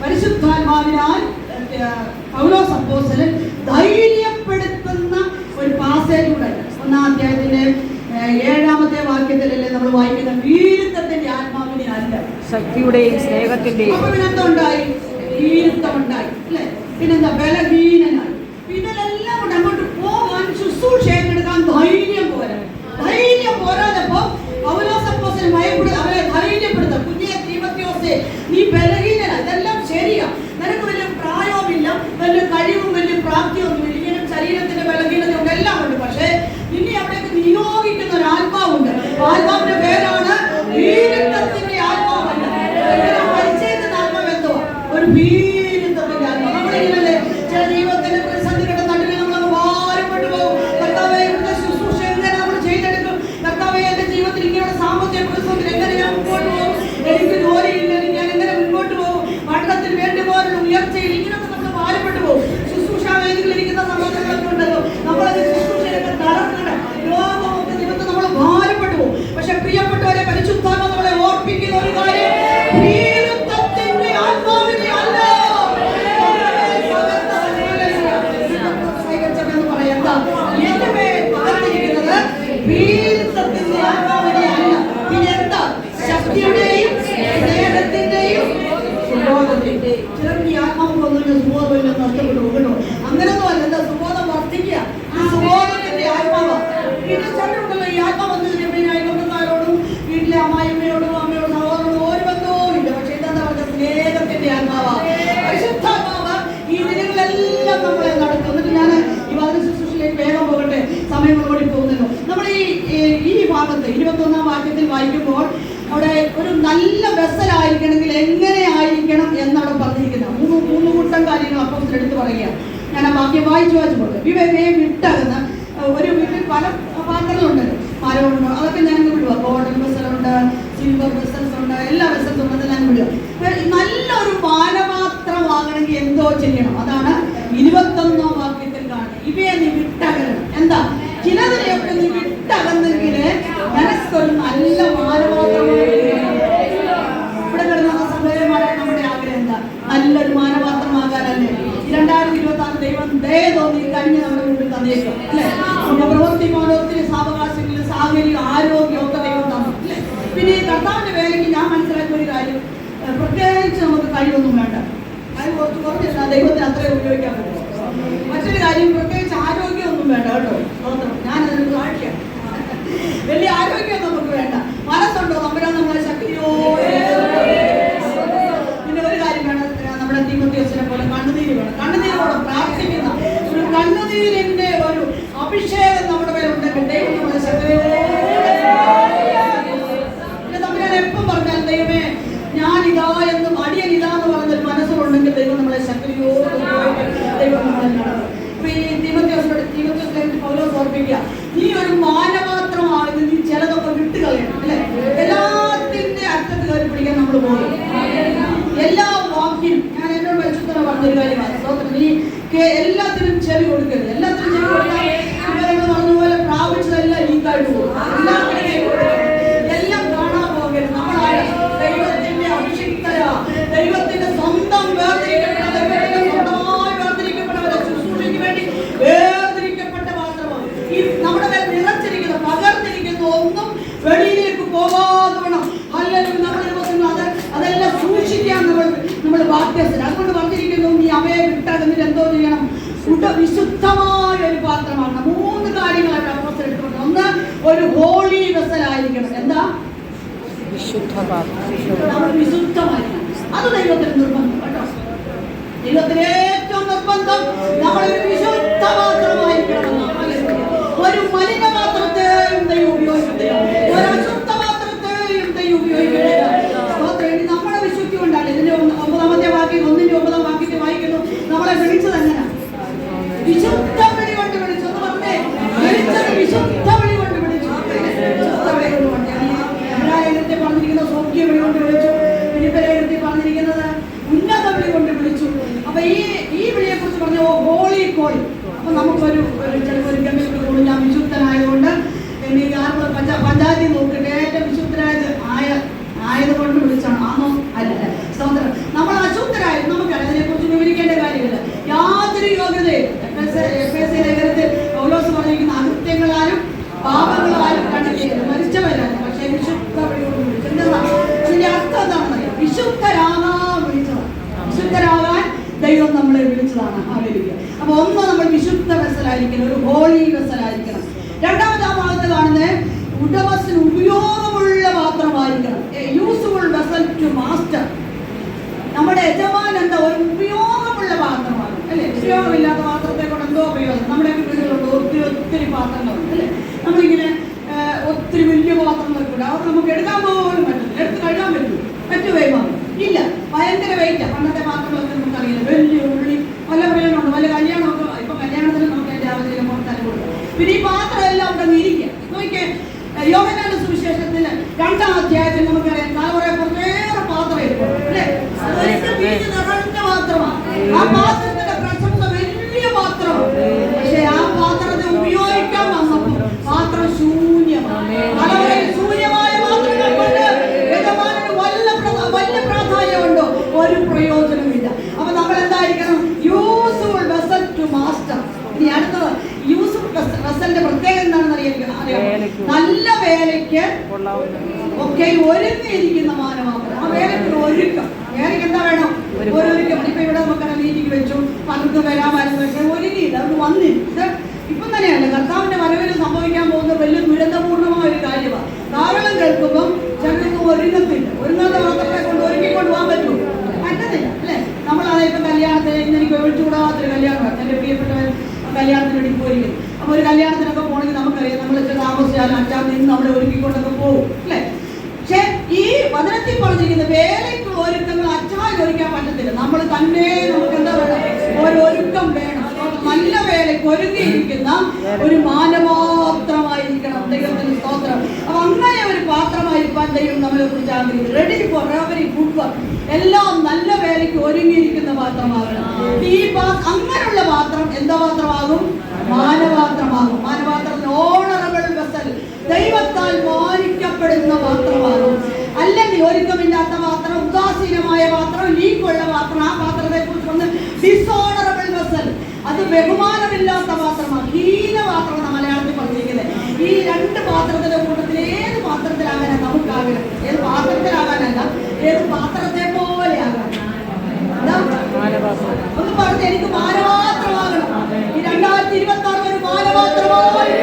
പരിശുദ്ധാത്മാവിനാൽ പൗലോസ് അപ്പോസ്തലൻ ധൈര്യപ്പെടുത്തുന്ന ഒരു പാസേജൂടെ 1-ാം അധ്യായത്തിന്റെ 7-ാമത്തെ വാക്യത്തിലല്ലേ നമ്മൾ വായിക്കുന്ന വീരത്വത്തിന്റെ ആത്മാവിനെ അല്ല, ശക്തിയുടെയും സ്നേഹത്തിന്റെയും. അപ്പൊ പിന്നെന്തുണ്ടായി? വീരത്വമുണ്ടായി അല്ലെ. പിന്നെന്താ? ബലഹീനനായി. പിന്നെ എല്ലാം കൊണ്ട് അങ്ങോട്ട് പോകാൻ, ശുശ്രൂഷ ഏറ്റെടുക്കാൻ ധൈര്യം പോരാതപ്പോ പൗലോസ് അപ്പോസ്തലൻ അവരെ ധൈര്യപ്പെടുത്തുക. കുഞ്ഞേ തീമോഥെയോസേ, നീ ബലഹീനനാ, ഇതെല്ലാം ശരിയാ, നിനക്ക് വലിയ പ്രായവുമില്ല, വലിയ കഴിവും വലിയ പ്രാപ്തിയൊന്നുമില്ല, ഇങ്ങനെ ശരീരത്തിന്റെ ബലഹീനതയുണ്ട്, എല്ലാം ഉണ്ട്. പക്ഷേ ഇനി അവിടേക്ക് നിയോഗിക്കുന്ന ഒരു ആത്മാവുണ്ട്. ആത്മാവിന്റെ പേരാണ് വീരത്വത്തിന്റെ ആത്മാവല്ല, പരിചയത്തിന്റെ ആത്മാവ്. എന്തുവാ? ഒരു വീരത്വത്തിന്റെ ആത്മാവ്. നമ്മളിങ്ങനെ ചില ദൈവത്തിന്റെ പ്രതിസന്ധികളുടെ നടുവിൽ നമ്മളങ്ങ് ഭാരപ്പെട്ടു പോകും. കർത്താവേ, ഇവിടുത്തെ ശുശ്രൂഷ എങ്ങനെ നമ്മൾ ചെയ്തെടുക്കും? കർത്താവേ, എന്റെ ജീവിതത്തിൽ ഇങ്ങനെയുള്ള സാമ്പത്തിക പ്രതിസന്ധി എങ്ങനെ ഞാൻ മുമ്പോട്ട് പോകും? എനിക്ക് ജോലിയില്ലെങ്കിൽ ഞാൻ എങ്ങനെ മുമ്പോട്ട് പോകും? പഠനത്തിൽ വേണ്ടി പോലുള്ള ഉയർച്ചയിൽ ഇങ്ങനെയൊക്കെ നമ്മൾ ഭാരപ്പെട്ടു പോകും. ശുശ്രൂഷ വേദികളിൽ ഇരിക്കുന്ന സമ്മർദ്ദങ്ങളൊക്കെ ഉണ്ടല്ലോ, നമ്മളത് ശുശ്രൂഷയിലൊക്കെ തളർന്നിട്ട് രോഗമൊക്കെ നിമിത്തം നമ്മൾ ഭാരപ്പെട്ടു പോകും. പക്ഷെ പ്രിയപ്പെട്ടവരെ, പരിശുദ്ധാത്മ നമ്മളെ ഓർപ്പിക്കുന്ന ഒരു കാര്യം, വീരത്വത്തിന്റെ ആത്മാവിനെ അല്ല. വീരത്വത്തിന്റെ ആത്മാവിനെ അല്ല, പിന്നെ എന്താ? ശക്തിയുടെയും സ്നേഹത്തിന്റെയും സുബോധത്തിന്റെയും. ചിലർക്ക് ഈ ആത്മാവൊന്നും സുബോധമില്ല, നഷ്ടപ്പെട്ടു പോകണോ? അങ്ങനെയൊന്നും അല്ല. എന്താ? സുബോധം വർദ്ധിക്കുക, ഈ സുബോധത്തിന്റെ ആത്മാവ്. പിന്നെ ചിലരുണ്ടല്ലോ ഈ ആത്മാവ് വന്നതിന് പിന്നെ അയൽവക്കക്കാരോടും വീട്ടിലെ അമ്മായിമ്മയോടും അമ്മയോടും സഹോദരനോടും ഒരു ബന്ധവും ഇല്ല. പക്ഷെ എന്താ പറഞ്ഞ? സ്നേഹത്തിന്റെ ആത്മാവ്, പരിശുദ്ധാത്മാവ് ഈ ദിനങ്ങളെല്ലാം നമ്മളെ നടത്തും. എന്നിട്ട് ഞാൻ ഈ വാദന ശുശ്രൂഷയിലേക്ക് വേഗം പോകട്ടെ, സമയം കൂടി പോകുന്നല്ലോ. നമ്മൾ ഈ ഭാഗത്ത് 21-ാം വാക്യത്തിൽ വായിക്കുമ്പോൾ അവിടെ ഒരു നല്ല വെസലായിരിക്കണമെങ്കിൽ എങ്ങനെ ആയിരിക്കണം എന്നാണ് പറഞ്ഞിരിക്കുന്നത്. മൂന്ന് കൂട്ടം കാര്യങ്ങൾ അപ്പോസ്തലൻ എടുത്ത് പറയുക. ഞാൻ ആ വാക്യം വായിച്ചു പോകുന്നത്, ഇവയെ വിട്ടകന്ന് ഒരു വീട്ടിൽ പല പാത്രങ്ങളുണ്ടല്ലോ, മരമുണ്ടോ, അതൊക്കെ ഞാൻ വിടുക. ഗോൾഡൻ വെസലുണ്ട്, സിൽവർ വെസൽസ് ഉണ്ട്, എല്ലാ വെസൽസും ഉണ്ട്, അതെല്ലാം വിടുക. നല്ലൊരു പാനപാത്രമാകണമെങ്കിൽ എന്തോ ചെയ്യണം? അതാണ് 21-ാം വാക്യത്തിൽ കാണുന്നത്. ഇവയെ നീ വിട്ടകരണം. എന്താ? ചിലതിനെയൊക്കെ നീ വിട്ടകന്നെങ്കിൽ മനസ്സൊരു നല്ല മാനപാത്രമായി. ഇവിടെ കിടന്ന സഹോദരന്മാരെ, നമ്മുടെ ആഗ്രഹം എന്താ? നല്ലൊരു മാനപാത്രമാകാനല്ലേ. 2026 ദൈവം ദയ തോന്നി കഴിഞ്ഞ് നമ്മുടെ മുമ്പിൽ തന്നേക്കും അല്ലെ. നമ്മുടെ പ്രവർത്തിക്കാൻ ഒത്തിരി സാവകാശങ്ങളിൽ സാഹചര്യം, ആരോഗ്യം ഒക്കെ ദൈവം തന്നു അല്ലെ. പിന്നെ ഈ കർത്താവിന്റെ വേലയ്ക്ക് ഞാൻ മനസ്സിലാക്കിയ ഒരു കാര്യം, പ്രത്യേകിച്ച് നമുക്ക് കഴിവൊന്നും വേണ്ട. അത് കുറച്ച് ദൈവത്തിന് അത്രയും ഉപയോഗിക്കാൻ പറ്റും. മറ്റൊരു കാര്യം, പ്രത്യേകിച്ച് ആരോഗ്യമൊന്നും വേണ്ട കേട്ടോ. ഞാനതിന് സാക്ഷിയാണ്. വലിയ ആരോഗ്യം നമുക്ക് വേണ്ട. മനസ്സുണ്ടോ? നമ്മളെ ശക്തിയോടെ. പിന്നെ ഒരു കാര്യം വേണം, നമ്മുടെ തീമോഥെയോസിനെ പോലെ കണ്ണുനീര് വേണം. കണ്ണുനീര് വേണം. പ്രാർത്ഥിക്കുന്ന ഒരു കണ്ണുനീരിന്റെ ഒരു അഭിഷേകം നമ്മുടെ മേലുണ്ടെങ്കിൽ ദൈവം നമ്മളെ ശക്തിയോടെ. പിന്നെ തമ്പുരാൻ എപ്പം പറഞ്ഞാൽ ദൈവമേ ഞാനിതാ എന്നും അടിയൻ ഇതാന്ന് പറഞ്ഞൊരു മനസ്സുണ്ടെങ്കിൽ ദൈവം നമ്മളെ ശക്തിയോടെ ദൈവം നമ്മളെ നടത്തും. ഇപ്പൊ ഈ തീമോഥെയോസിനെ പൗലോസ് ഓർപ്പിക്കുക, നീ ഒരു മാനപാത്രമാണെന്ന് നീ ചിലതൊക്കെ വിട്ടുകളയണം അല്ലെ. എല്ലാത്തിന്റെ അറ്റത്ത് കയറി പിടിക്കാൻ നമ്മൾ പോകും. എല്ലാ വാക്കിനും ഞാൻ എന്നോട് പരിശുദ്ധന പറഞ്ഞൊരു കാര്യമാണ്. നീ എല്ലാത്തിനും ചെവി കൊടുക്കരുത്. എല്ലാത്തിനും ചെവി കൊടുക്കാൻ പറഞ്ഞതുപോലെ പ്രാപിച്ചതെല്ലാം ലീക്കായിട്ട് പോകും. എല്ലാം കാണാൻ പോകരുത്. നമ്മളായ ദൈവത്തിന്റെ അഭിഷിക്തരാ, ദൈവത്തിന്റെ സ്വന്തം വേർതിരിക്കപ്പെട്ടവരെ, സ്വന്തമായി വേർതിരിക്കപ്പെട്ടവരെ, ശുശ്രൂഷയ്ക്ക് വേണ്ടി വേർതിരിക്കപ്പെട്ട മാത്രമാണ്. ഈ നമ്മുടെ മേൽ നിറച്ചിരിക്കുന്ന പകർന്നിരിക്കുന്ന ഒന്നും വെളിയിലേക്ക് പോകാതെ വേണം. അല്ലെങ്കിൽ അതെല്ലാം സൂക്ഷിക്കാൻ നമ്മൾ ബാധ്യസ്ഥ. അതുകൊണ്ട് പറഞ്ഞിരിക്കുന്നു, നീ അവയെ വിട്ടകന്നിട്ട് എന്തോ ചെയ്യണം? വിശുദ്ധമായ ഒരു പാത്രമാണ്. 3 കാര്യങ്ങളായിട്ട് അപ്പോസ്തലൻ എടുത്തിട്ടുണ്ട്. ഒന്ന്, ഒരു ഹോളി വെസലായിരിക്കണം. എന്താ? വിശുദ്ധമായിരിക്കണം. അത് ദൈവത്തിന് നിർബന്ധം കേട്ടോ. ദൈവത്തിന് ഏറ്റവും നിർബന്ധം നമ്മളൊരു വിശുദ്ധ പാത്രമായിരിക്കണമെന്നാണ്. ഒരു മലിന പാത്രത്തെയും ദൈവം ഉപയോഗിക്കുന്നില്ല, ഒരു അശുദ്ധ പാത്രത്തെയും ദൈവം ഉപയോഗിക്കുന്നില്ല. നമ്മളെ വിശുദ്ധി കൊണ്ടാണ്. ഇതിന്റെ 9-ാമത്തെ വാക്യം 1-ന്റെ 9-ാം വാക്യത്തിൽ വായിക്കുന്നു, നമ്മളെ വിളിച്ചത് എങ്ങനെ? വിശുദ്ധ വിളി കൊണ്ട് വിളിച്ചു എന്ന് പറഞ്ഞേ. വിളിച്ചത് വിശുദ്ധ വിളി കൊണ്ട് വിളിച്ചു. ലേഖനത്തിൽ പറഞ്ഞിരിക്കുന്ന സൗഖ്യ വിളി കൊണ്ട് വിളിച്ചു. ലേഖനത്തിൽ പറഞ്ഞിരിക്കുന്നത് ഉന്നത വിളി കൊണ്ട് വിളിച്ചു. അപ്പൊ ഈ വിളിയെ കുറിച്ച് പറഞ്ഞ ഹോളി കോൾ. അപ്പൊ നമുക്കൊരു ചിലപ്പോൾ ഒരു ഗംഭീര കോൾ, ഞാൻ വിശുദ്ധനായതുകൊണ്ട് എനിക്ക് ആർക്കും പഞ്ചായത്തിൽ നോക്കിയിട്ട് ഏറ്റവും വിശുദ്ധനായത് ആയതുകൊണ്ട് വിളിച്ചാണ്. ആണോ? അല്ല. സ്തോത്രം. നമ്മൾ അശുദ്ധരായത് നമുക്കറിയാം, അതിനെ കുറിച്ച് വിവരിക്കേണ്ട കാര്യമില്ല. യാതൊരു യോഗ്യതയും എഫേസ്യ ലേഖനത്തിൽ പൗലോസ് പറഞ്ഞിരിക്കുന്ന അകൃത്യങ്ങളാലും പാപങ്ങളാലും കണ്ടെത്തിയത് മരിച്ചവരാണ്. പക്ഷേ വിശുദ്ധ വിളിയോട് വിളിച്ചു. അതിന്റെ അർത്ഥം എന്താണെന്നറിയാം? വിശുദ്ധരാകാൻ വിളിച്ചതാണ്. വിശുദ്ധരാകാൻ ദൈവം നമ്മളെ വിളിച്ചതാണ്. ഹല്ലേലൂയ. അപ്പൊ ഒന്ന്, നമ്മൾ വിശുദ്ധ വെസലായിരിക്കണം, ഒരു ഹോളി വെസലായിരിക്കണം. രണ്ടാമത്തെ ആ ഭാഗത്ത് കാണുന്നത് ഉടമസ്ഥന് ഉപയോഗമുള്ള പാത്രമായിരിക്കണം. Useful vessel to master. നമ്മുടെ യജമാൻ എന്താ? ഒരു ഉപയോഗമുള്ള പാത്രമാണ് അല്ലേ? ഉപയോഗമില്ലാത്ത പാത്രത്തെ കൊണ്ട് എന്തോ ഉപയോഗം. നമ്മുടെ വീടുകളുണ്ട് ഒത്തിരി പാത്രങ്ങളുണ്ട് അല്ലേ? നമ്മളിങ്ങനെ ഒത്തിരി വലിയ പാത്രം വെക്കില്ല, അവർ നമുക്ക് എടുക്കാൻ പോലും പറ്റില്ല. എടുത്ത് കഴുകാൻ പറ്റുമോ? ഇല്ല, ഭയങ്കര വെയിറ്റാണ്. പണ്ടത്തെ പാത്രങ്ങളൊക്കെ നമുക്കറിയില്ല, വലിയ ഉള്ളി, പല പ്രയോജനമുണ്ട്. വല്ല കല്യാണമൊക്കെ, ഇപ്പൊ കല്യാണത്തിന് നമുക്ക് അതിന്റെ ആവശ്യം പുറത്താൻ കൊടുക്കും. പിന്നെ ഈ പാത്രം എല്ലാം അവിടെ ഇരിക്കുക. നോക്കിയേ, യോഹന്നാന്റെ സുവിശേഷത്തിൽ 2-ാം അധ്യായത്തിൽ നമുക്കറിയാം, തലമുറയെ കുറേയേറെ പാത്രം ഇരിക്കും അല്ലേ? നിറഞ്ഞ പാത്രമാണ്. ആ പാത്രത്തിന്റെ പ്രശംസ വലിയ പാത്രമാണ്. പക്ഷെ ആ പാത്രത്തെ ഉപയോഗിക്കാൻ വന്നപ്പോൾ പാത്രം ശൂന്യമാണ്. തലമുറയിൽ ശൂന്യമായ പാത്രങ്ങൾ കൊണ്ട് യജമാനന് വലിയ പ്രാധാന്യമുണ്ടോ? ഒരു പ്രയോജനമില്ല. അപ്പൊ നമ്മൾ എന്തായിരിക്കണം? Useful vessel to master. ഇനി അടുത്തത് യൂസ്ഫുൾ വെസലിന്റെ പ്രത്യേകത എന്താണെന്ന് അറിയാം? നല്ല വേലയ്ക്ക് ഒക്കെ ഒരുങ്ങിയിരിക്കുന്ന മാനവാക്കം. ആ വേലയ്ക്ക് ഒരുക്കം. വേലയ്ക്ക് എന്താ വേണം? ഒരുക്കം. ഇപ്പൊ ഇവിടെ നമുക്കറിയാം, മീറ്റിംഗ് വെച്ചു, പലർക്ക് വരാമായിരുന്നു, പക്ഷെ ഒരുങ്ങിയില്ല, അത് വന്നില്ല. ഇപ്പം തന്നെയല്ല, കർത്താവിന്റെ വരവിൽ സംഭവിക്കാൻ പോകുന്ന വലിയ ദുരന്തപൂർണമായ ഒരു കാര്യമാണ്. കാരണം കേൾക്കുമ്പം ചിലർക്ക് ഒരുങ്ങത്തില്ല. ഒരുങ്ങാത്ത പാത്രത്തെ കൊണ്ട് ഒരുക്കിക്കൊണ്ട് പോകാൻ പറ്റുമോ? പറ്റുന്നില്ല അല്ലേ? നമ്മളതായപ്പോൾ കല്യാണത്തിന് ഇന്ന് എനിക്ക് ഒഴിച്ചുകൂടാത്തൊരു കല്യാണമാണ്. എൻ്റെ പ്രിയപ്പെട്ടവൻ കല്യാണത്തിന് വേണ്ടി പോയിരിക്കും. അപ്പോൾ ഒരു കല്യാണത്തിനൊക്കെ പോകണമെങ്കിൽ നമുക്കറിയാം, നമ്മൾ താമസിച്ചാലും അച്ഛാ നിന്ന് അവിടെ ഒരുക്കിക്കൊണ്ടൊക്കെ പോകും അല്ലേ? പക്ഷെ ഈ വചനത്തിൽ പറഞ്ഞിരിക്കുന്ന വേലയ്ക്ക് ഒരുക്കങ്ങൾ അച്ഛായി ഒരുക്കാൻ പറ്റത്തില്ല. നമ്മൾ തന്നെ നമുക്ക് എന്താ വേണം? ഒരുക്കം വേണം. നല്ല വേലയ്ക്ക് ഒരുങ്ങിയിരിക്കുന്ന ഒരു മാനപാത്രമായിരിക്കണം ദൈവത്തിന് സ്തോത്രം. അപ്പൊ അങ്ങനെ ഒരു പാത്രമായിരിക്കാൻ ദൈവം നമ്മളെ കുറിച്ച് ആഗ്രഹിക്കുന്നു. Ready for every good work. എല്ലാം നല്ല വേലയ്ക്ക് ഒരുങ്ങിയിരിക്കുന്ന പാത്രമാകണം. ഈ അങ്ങനെയുള്ള പാത്രം എന്താ പാത്രമാകും? മാനപാത്രമാകും. മാനപാത്രത്തിന് ഓണറബിൾ വെസൽ, ദൈവത്താൽ മാനിക്കപ്പെടുന്ന പാത്രമാകും. അല്ലെങ്കിൽ ഒരുക്കമില്ലാത്ത പാത്രം, ഉദാസീനമായ പാത്രം, ലീക്കുള്ള പാത്രം, ആ പാത്രത്തെ കുറിച്ച് വന്ന് ഡിസോണറബിൾ വെസൽ, അത് ബഹുമാനമില്ലാത്ത പാത്രമാണ്. ഹീനപാത്രമാണ് മലയാളത്തിൽ പറഞ്ഞിരിക്കുന്നത്. ഈ രണ്ട് പാത്രത്തിന്റെ കൂട്ടത്തിൽ ഏത് പാത്രത്തിലാകാനാണ് നമുക്കാകണം? ഏത് പാത്രത്തിലാകാനല്ല, ഏത് പാത്രത്തെ പോലെ ആകാൻ. ഒന്ന് പറഞ്ഞ്, എനിക്ക് മാനപാത്രമാകണം. ഈ 2026 ഒരു മാനപാത്രമായി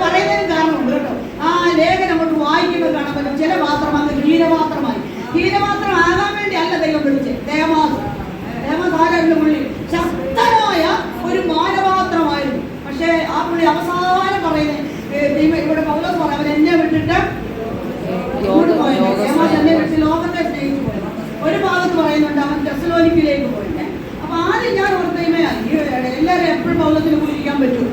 പറയുന്നതിന് കാരണമുണ്ട് കേട്ടോ. ആ ലേഖനം കൊണ്ട് വായിക്കുമ്പോൾ കാണാൻ പറ്റും, ചില പാത്രം അങ്ങ് ഹീനപാത്രമായി. ഹീനപാത്രം ആകാൻ വേണ്ടി അല്ല ദൈവം വിളിച്ചത്. ദേവദാസ് ആരായിരുന്നു? പുള്ളി ശക്തനായ ഒരു മാനപാത്രമായിരുന്നു. പക്ഷേ ആ പുള്ളി അവസാനം പറയുന്നത്, ഇവിടെ പൗലോസ് പറയാം, അവൻ എന്നെ വിട്ടിട്ട് എന്നെ വിട്ട് ലോകത്തെ സ്നേഹിച്ചു പോയത്. ഒരു ഭാഗത്ത് പറയുന്നുണ്ട് അവൻ തെസ്സലോനിക്കയിലേക്ക് പോയിട്ട്. അപ്പൊ ആദ്യം ഞാൻ ഓർത്തമേ, എല്ലാവരും എപ്പോഴും പൗലോസിന് പോയിരിക്കാൻ പറ്റുമോ?